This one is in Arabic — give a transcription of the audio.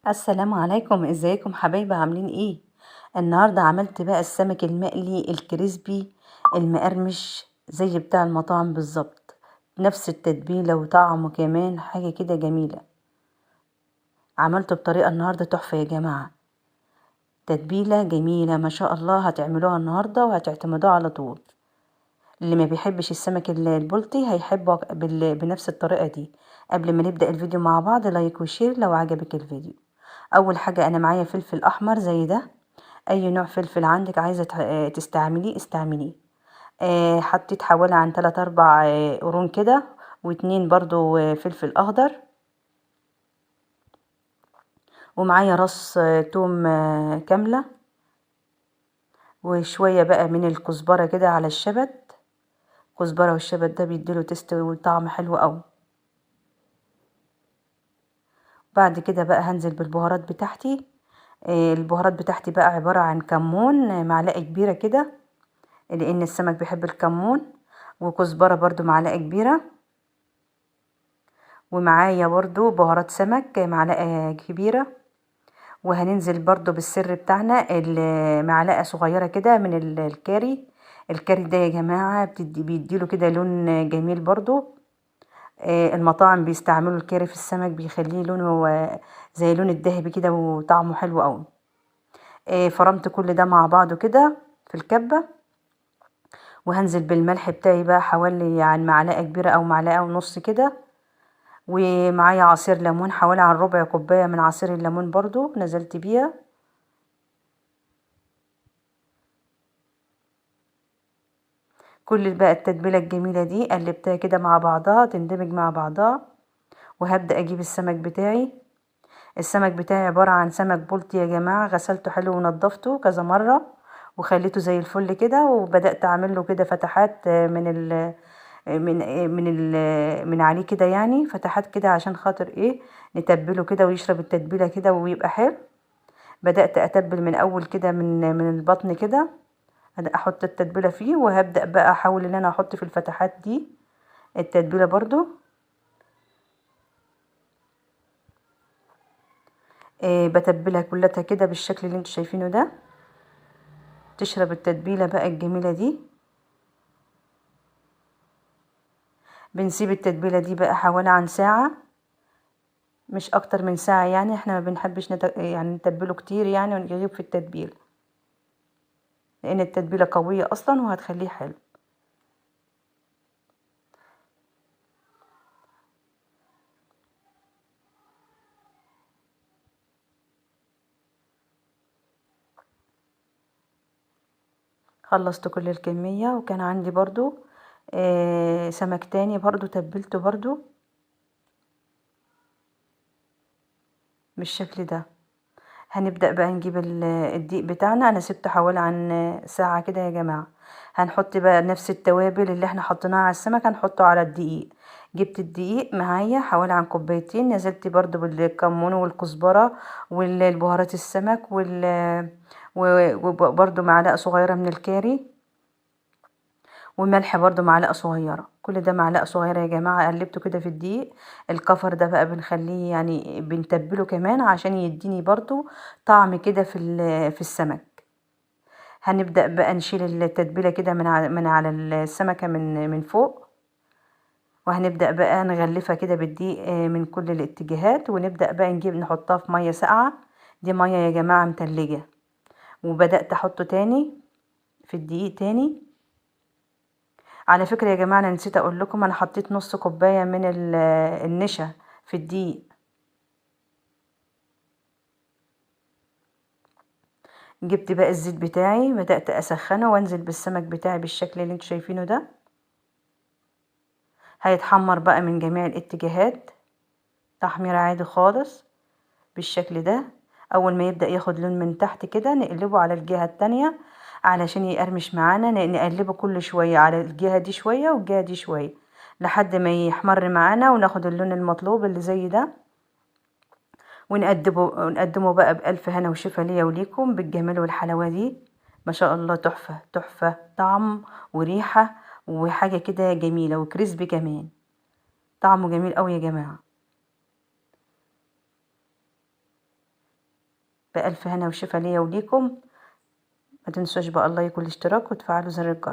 السلام عليكم، ازيكم حبايبي؟ عاملين ايه؟ النهارده عملت بقى السمك المقلي الكريسبي المقرمش زي بتاع المطاعم بالظبط. نفس التتبيله وطعمه كمان حاجه كده جميله. عملته بطريقه النهارده تحفه يا جماعه. تتبيله جميله ما شاء الله، هتعملوها النهارده وهتعتمدوها على طول. اللي ما بيحبش السمك البلطي هيحبه بنفس الطريقه دي. قبل ما نبدا الفيديو مع بعض، لايك وشير لو عجبك الفيديو. اول حاجه انا معايا فلفل احمر زي ده. اي نوع فلفل عندك عايزه تستعمليه استعمليه. حطيت حوالي عن 3 4 قرون كده، واتنين برضو فلفل اخضر. ومعايا راس توم كامله، وشويه بقى من الكزبره كده على الشبت. كزبره والشبت ده بيديله تست وطعم حلو قوي. بعد كده بقى هنزل بالبهارات بتاعتي. البهارات بتاعتي بقى عباره عن كمون معلقه كبيره كده، لان السمك بيحب الكمون. وكزبره برضو معلقه كبيره. ومعايا برضو بهارات سمك معلقة كبيرة. وهننزل برضو بالسر بتاعنا معلقة صغيرة كده من الكاري. الكاري ده يا جماعة بيديله كده لون جميل برضو. المطاعم بيستعملوا الكاري في السمك، بيخليه لونه زي لون الذهبي كده وطعمه حلو قوي. فرمت كل ده مع بعضه كده في الكبة. وهنزل بالملح بتاعي بقى حوالي يعني معلقة كبيرة او معلقة ونص كده. ومعايا عصير ليمون حوالي عن ربع كوباية من عصير الليمون برضو نزلت بيها. كل بقى التتبيلة الجميلة دي قلبتها كده مع بعضها تندمج مع بعضها. وهبدأ اجيب السمك بتاعي. السمك بتاعي عبارة عن سمك بلطي يا جماعة، غسلته حلو ونضفته كذا مرة وخليته زي الفل كده. وبدأت اعمل له كده فتحات من عليه كده، يعني فتحات كده عشان خاطر ايه، نتبله كده ويشرب التتبيلة كده ويبقى حلو. بدأت أتبل من أول كده من البطن كده. أحط التتبيلة فيه، وهبدأ بقى أحاول إن أنا أحط في الفتحات دي التتبيلة برضو. بتبلها كلها كده بالشكل اللي انتوا شايفينه ده. تشرب التتبيلة بقى الجميلة دي. بنسيب التتبيلة دي بقى حوالي عن ساعة، مش أكتر من ساعة. يعني احنا ما بنحبش يعني نتبله كتير يعني ونجيب في التتبيل، لأن التتبيلة قوية أصلا وهتخليه حلو. خلصت كل الكمية. وكان عندي برضو سمك تاني برضو تبلته برضو بالشكل ده. هنبدأ بقى نجيب الدقيق بتاعنا. انا سبته حوالي عن ساعة كده يا جماعة. هنحط بقى نفس التوابل اللي احنا حطيناها على السمك هنحطه على الدقيق. جبت الدقيق معايا حوالي عن كوبايتين، نزلت برضو بالكمون والكزبرة والبهارات السمك وبرضو معلقة صغيرة من الكاري. وملح برضو معلقة صغيرة، كل ده معلقة صغيرة يا جماعة. قلبته كده في الدقيق. الكفر ده بقى بنخليه يعني بنتبله كمان عشان يديني برضو طعم كده في السمك. هنبدأ بقى نشيل التتبيلة كده من على السمكة من فوق. وهنبدأ بقى نغلفها كده بالدقيق من كل الاتجاهات. ونبدأ بقى نجيب نحطها في مية ساقعة. دي مية يا جماعة متلجة. وبدأت احطه تاني في الدقيق تاني. على فكرة يا جماعة، انا نسيت اقول لكم، انا حطيت نص كوباية من النشا في الدقيق. جبت بقى الزيت بتاعي، بدأت اسخنه وانزل بالسمك بتاعي بالشكل اللي انتوا شايفينه ده. هيتحمر بقى من جميع الاتجاهات، تحمير عادي خالص بالشكل ده. اول ما يبدأ ياخد لون من تحت كده نقلبه على الجهة التانية علشان يقرمش معانا. نقلبه كل شوية على الجهة دي شوية والجهة دي شوية لحد ما يحمر معانا وناخد اللون المطلوب اللي زي ده. ونقدمه بقى بألف هنا وشفا ليا وليكم بالجمال والحلاوة دي. ما شاء الله، تحفة تحفة طعم وريحة وحاجة كده جميلة وكريسبي كمان. طعمه جميل قوي يا جماعة. بألف هنا وشفا ليا وليكم. ما تنسوش بقى اللايك والاشتراك وتفعلوا زر الجرس.